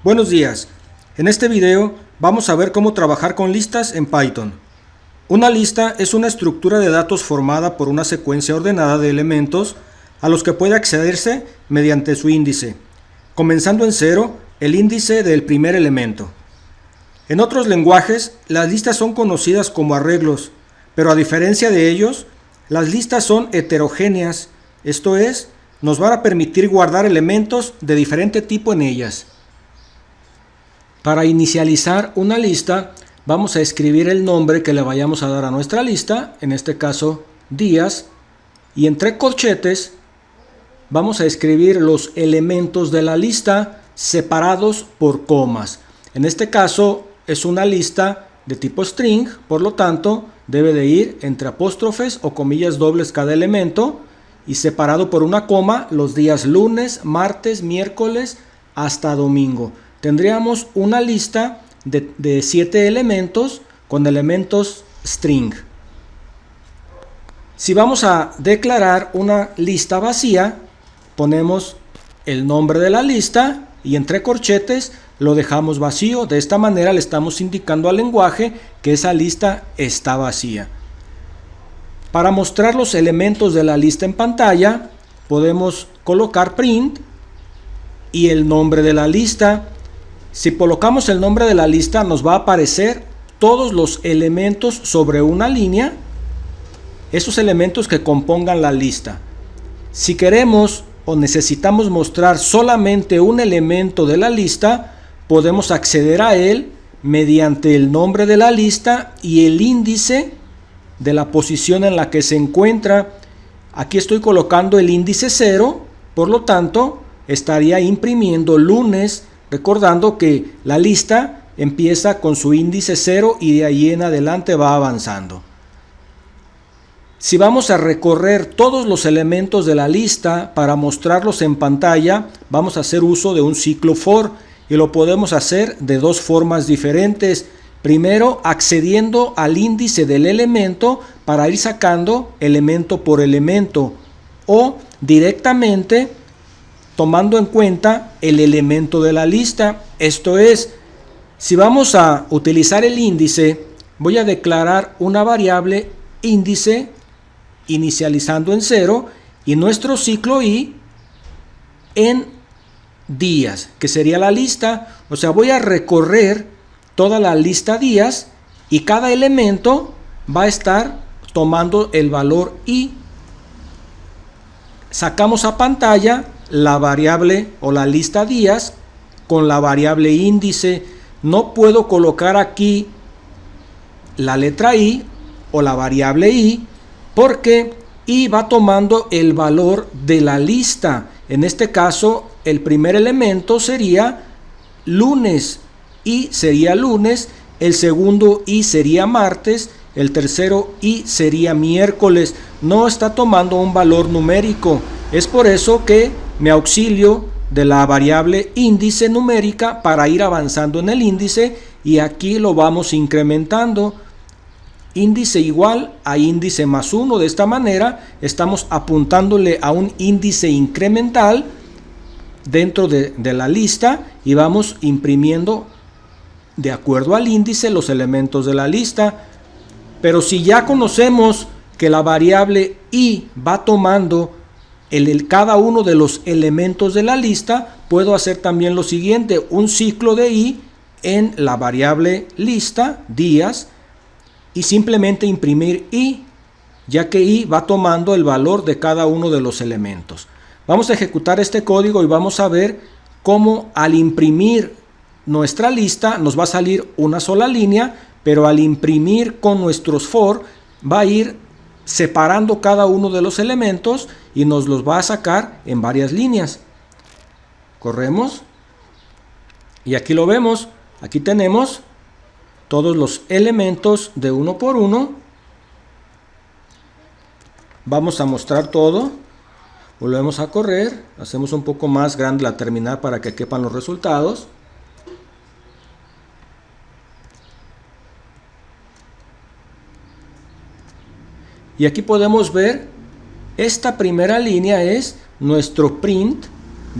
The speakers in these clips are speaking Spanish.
Buenos días. En este video vamos a ver cómo trabajar con listas en Python. Una lista es una estructura de datos formada por una secuencia ordenada de elementos a los que puede accederse mediante su índice, comenzando en 0 el índice del primer elemento. En otros lenguajes, las listas son conocidas como arreglos, pero a diferencia de ellos, las listas son heterogéneas, esto es, nos van a permitir guardar elementos de diferente tipo en ellas. Para inicializar una lista, vamos a escribir el nombre que le vayamos a dar a nuestra lista, en este caso días, y entre corchetes vamos a escribir los elementos de la lista separados por comas. En este caso es una lista de tipo string, por lo tanto debe de ir entre apóstrofes o comillas dobles cada elemento y separado por una coma los días lunes, martes, miércoles hasta domingo. Tendríamos una lista de 7 elementos con elementos string. Si vamos a declarar una lista vacía, ponemos el nombre de la lista y entre corchetes lo dejamos vacío. De esta manera le estamos indicando al lenguaje que esa lista está vacía. Para mostrar los elementos de la lista en pantalla, podemos colocar print y el nombre de la lista. Si colocamos el nombre de la lista, nos va a aparecer todos los elementos sobre una línea, esos elementos que compongan la lista. Si queremos o necesitamos mostrar solamente un elemento de la lista, podemos acceder a él mediante el nombre de la lista y el índice de la posición en la que se encuentra. Aquí estoy colocando el índice 0, por lo tanto estaría imprimiendo lunes, recordando que la lista empieza con su índice 0 y de ahí en adelante va avanzando. Si vamos a recorrer todos los elementos de la lista para mostrarlos en pantalla, vamos a hacer uso de un ciclo for y lo podemos hacer de dos formas diferentes. Primero, accediendo al índice del elemento para ir sacando elemento por elemento, o directamente tomando en cuenta el elemento de la lista. Esto es, si vamos a utilizar el índice, voy a declarar una variable índice inicializando en 0 y nuestro ciclo i en días, que sería la lista. O sea, voy a recorrer toda la lista días y cada elemento va a estar tomando el valor i. Sacamos a pantalla la variable o la lista días con la variable índice. No puedo colocar aquí la letra i o la variable i porque i va tomando el valor de la lista. En este caso el primer elemento sería lunes, i sería lunes, el segundo i sería martes, el tercero i sería miércoles. No está tomando un valor numérico. Es por eso que me auxilio de la variable índice numérica para ir avanzando en el índice y aquí lo vamos incrementando. Índice igual a índice más 1. De esta manera estamos apuntándole a un índice incremental dentro de la lista y vamos imprimiendo de acuerdo al índice los elementos de la lista. Pero si ya conocemos que la variable i va tomando cada uno de los elementos de la lista, puedo hacer también lo siguiente, un ciclo de i en la variable lista, días, y simplemente imprimir i, ya que i va tomando el valor de cada uno de los elementos. Vamos a ejecutar este código y vamos a ver cómo al imprimir nuestra lista nos va a salir una sola línea, pero al imprimir con nuestros for va a ir separando cada uno de los elementos y nos los va a sacar en varias líneas. Corremos y aquí lo vemos. Aquí tenemos todos los elementos de uno por uno. Vamos a mostrar todo. Volvemos a correr. Hacemos un poco más grande la terminal para que quepan los resultados. Y aquí podemos ver, esta primera línea es nuestro print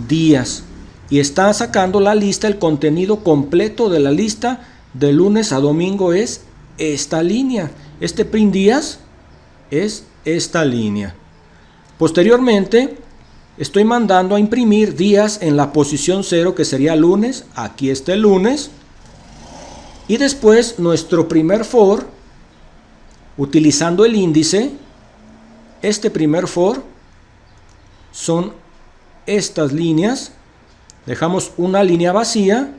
días. y está sacando la lista, el contenido completo de la lista de lunes a domingo es esta línea. Este print días es esta línea. Posteriormente estoy mandando a imprimir días en la posición 0, que sería lunes. Aquí está el lunes. Y después nuestro primer for, utilizando el índice, este primer for son estas líneas. Dejamos una línea vacía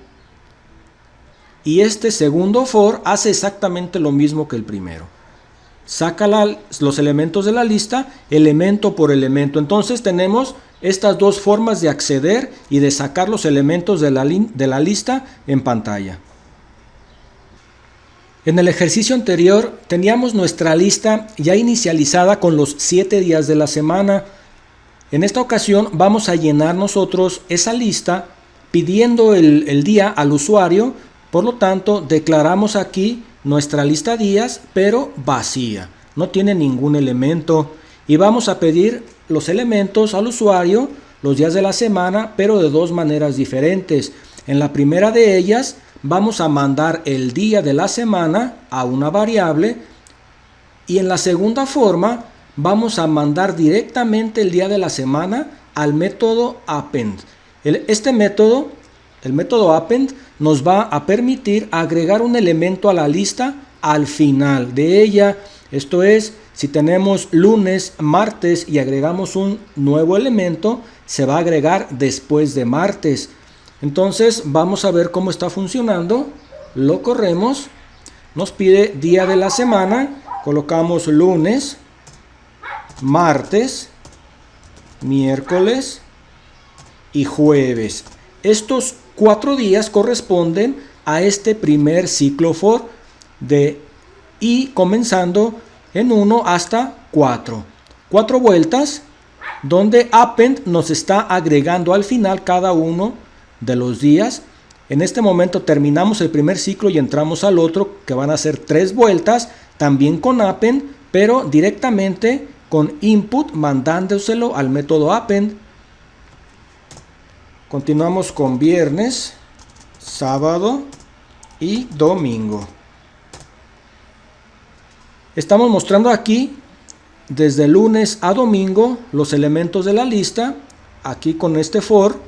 y este segundo for hace exactamente lo mismo que el primero. Saca los elementos de la lista, elemento por elemento. Entonces tenemos estas dos formas de acceder y de sacar los elementos de la lista en pantalla. En el ejercicio anterior teníamos nuestra lista ya inicializada con los 7 días de la semana. En esta ocasión vamos a llenar nosotros esa lista pidiendo el día al usuario. Por lo tanto, declaramos aquí nuestra lista días, pero vacía. No tiene ningún elemento. Y vamos a pedir los elementos al usuario, los días de la semana, pero de dos maneras diferentes. En la primera de ellas, vamos a mandar el día de la semana a una variable. Y en la segunda forma, vamos a mandar directamente el día de la semana al método append. Este método, el método append, nos va a permitir agregar un elemento a la lista al final de ella. Esto es, si tenemos lunes, martes y agregamos un nuevo elemento, se va a agregar después de martes. Entonces vamos a ver cómo está funcionando. Lo corremos, nos pide día de la semana, colocamos lunes, martes, miércoles y jueves. Estos 4 días corresponden a este primer ciclo for y comenzando en 1 hasta 4. 4 vueltas donde append nos está agregando al final cada uno de los días. En este momento terminamos el primer ciclo y entramos al otro, que van a ser 3 vueltas, también con append, pero directamente con input mandándoselo al método append. Continuamos con viernes, sábado y domingo. Estamos mostrando aquí desde lunes a domingo los elementos de la lista, aquí con este for,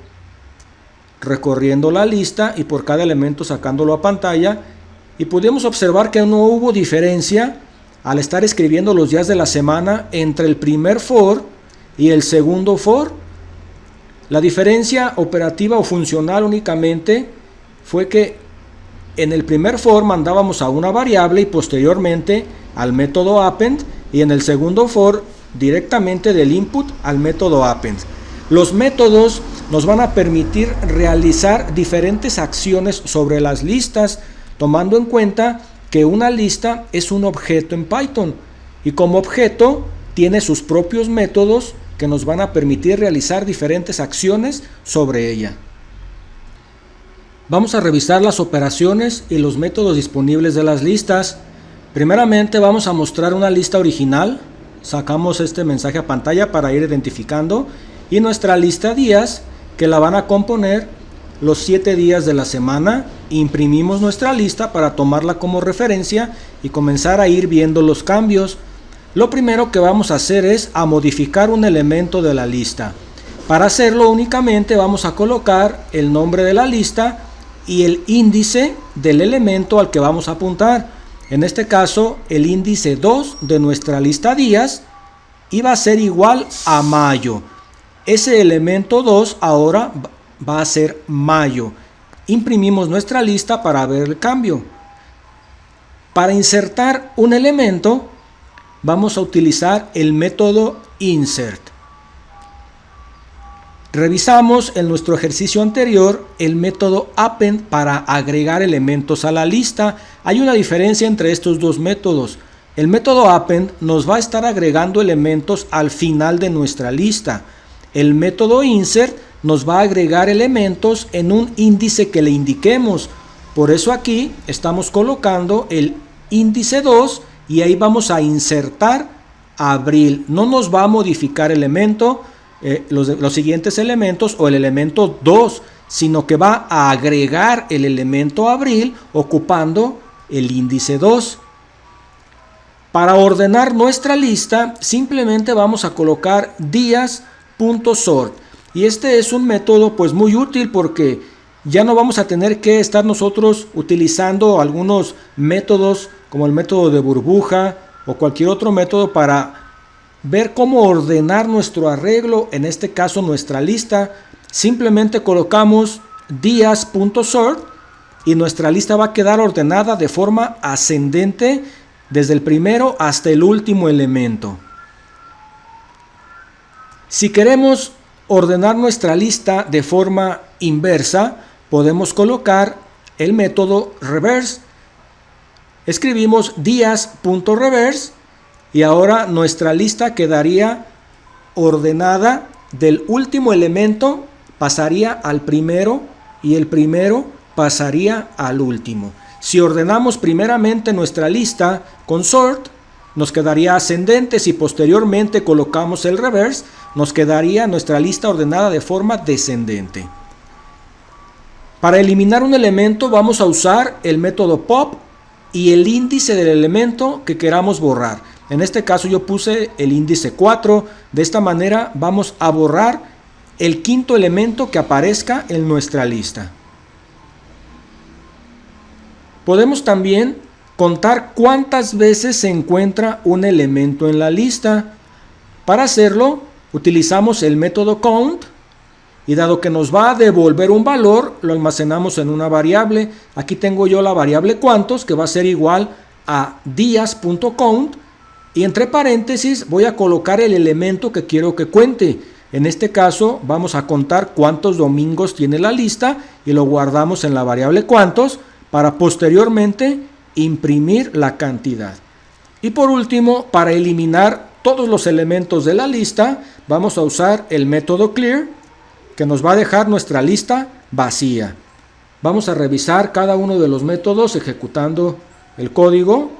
recorriendo la lista y por cada elemento sacándolo a pantalla, y pudimos observar que no hubo diferencia al estar escribiendo los días de la semana entre el primer for y el segundo for. La diferencia operativa o funcional únicamente fue que en el primer for mandábamos a una variable y posteriormente al método append, y en el segundo for directamente del input al método append. Los métodos nos van a permitir realizar diferentes acciones sobre las listas, tomando en cuenta que una lista es un objeto en Python y como objeto tiene sus propios métodos que nos van a permitir realizar diferentes acciones sobre ella. Vamos a revisar las operaciones y los métodos disponibles de las listas. Primeramente vamos a mostrar una lista original. Sacamos este mensaje a pantalla para ir identificando, y nuestra lista días, que la van a componer los 7 días de la semana. Imprimimos nuestra lista para tomarla como referencia y comenzar a ir viendo los cambios. Lo primero que vamos a hacer es a modificar un elemento de la lista. Para hacerlo únicamente vamos a colocar el nombre de la lista y el índice del elemento al que vamos a apuntar. En este caso el índice 2 de nuestra lista días iba a ser igual a mayo. Ese elemento 2 ahora va a ser mayo. Imprimimos nuestra lista para ver el cambio. Para insertar un elemento vamos a utilizar el método insert. Revisamos en nuestro ejercicio anterior el método append para agregar elementos a la lista. Hay una diferencia entre estos dos métodos. El método append nos va a estar agregando elementos al final de nuestra lista. El método insert nos va a agregar elementos en un índice que le indiquemos. Por eso aquí estamos colocando el índice 2 y ahí vamos a insertar abril. No nos va a modificar elemento, los siguientes elementos o el elemento 2, sino que va a agregar el elemento abril ocupando el índice 2. Para ordenar nuestra lista, simplemente vamos a colocar días.sort. Y este es un método pues muy útil porque ya no vamos a tener que estar nosotros utilizando algunos métodos como el método de burbuja o cualquier otro método para ver cómo ordenar nuestro arreglo, en este caso nuestra lista. Simplemente colocamos días.sort y nuestra lista va a quedar ordenada de forma ascendente desde el primero hasta el último elemento. Si queremos ordenar nuestra lista de forma inversa, podemos colocar el método reverse. Escribimos días.reverse y ahora nuestra lista quedaría ordenada del último elemento, pasaría al primero y el primero pasaría al último. Si ordenamos primeramente nuestra lista con sort, nos quedaría ascendente. Si posteriormente colocamos el reverse, nos quedaría nuestra lista ordenada de forma descendente. Para eliminar un elemento vamos a usar el método pop y el índice del elemento que queramos borrar. En este caso yo puse el índice 4. De esta manera vamos a borrar el quinto elemento que aparezca en nuestra lista. Podemos también contar cuántas veces se encuentra un elemento en la lista. Para hacerlo utilizamos el método count y dado que nos va a devolver un valor, lo almacenamos en una variable. Aquí tengo yo la variable cuántos, que va a ser igual a días.count, y entre paréntesis voy a colocar el elemento que quiero que cuente. En este caso vamos a contar cuántos domingos tiene la lista y lo guardamos en la variable cuántos para posteriormente imprimir la cantidad. Y por último, para eliminar todos los elementos de la lista, vamos a usar el método clear, que nos va a dejar nuestra lista vacía. Vamos a revisar cada uno de los métodos ejecutando el código.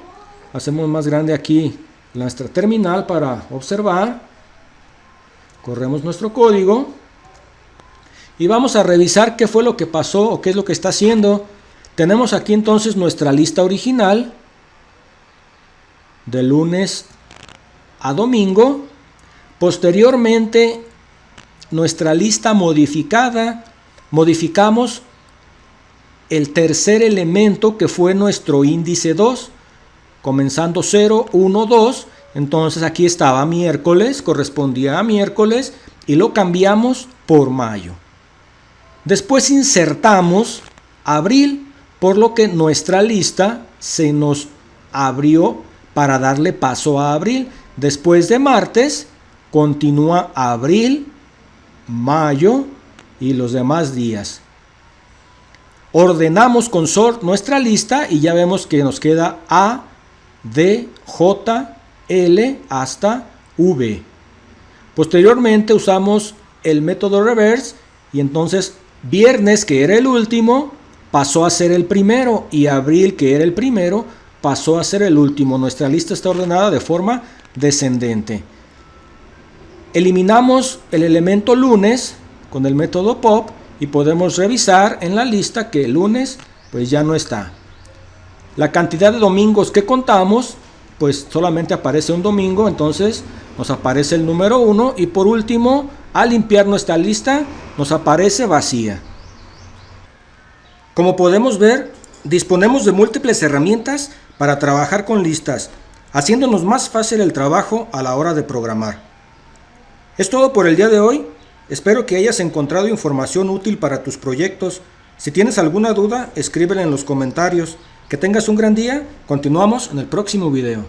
Hacemos más grande aquí nuestra terminal para observar. Corremos nuestro código y vamos a revisar qué fue lo que pasó o qué es lo que está haciendo. Tenemos aquí entonces nuestra lista original de lunes a domingo. Posteriormente, nuestra lista modificada, modificamos el tercer elemento que fue nuestro índice 2, comenzando 0, 1, 2. Entonces aquí estaba miércoles, correspondía a miércoles y lo cambiamos por mayo. Después insertamos abril, por lo que nuestra lista se nos abrió para darle paso a abril. Después de martes continúa abril, mayo y los demás días. Ordenamos con sort nuestra lista y ya vemos que nos queda A, D, J, L hasta V. Posteriormente usamos el método reverse y entonces viernes, que era el último, pasó a ser el primero y abril, que era el primero, pasó a ser el último. Nuestra lista está ordenada de forma descendente. Eliminamos el elemento lunes con el método pop y podemos revisar en la lista que el lunes pues ya no está. La cantidad de domingos que contamos pues solamente aparece un domingo, entonces nos aparece el número 1 y por último, al limpiar nuestra lista nos aparece vacía. Como podemos ver, disponemos de múltiples herramientas para trabajar con listas, haciéndonos más fácil el trabajo a la hora de programar. Es todo por el día de hoy. Espero que hayas encontrado información útil para tus proyectos. Si tienes alguna duda, escríbela en los comentarios. Que tengas un gran día. Continuamos en el próximo video.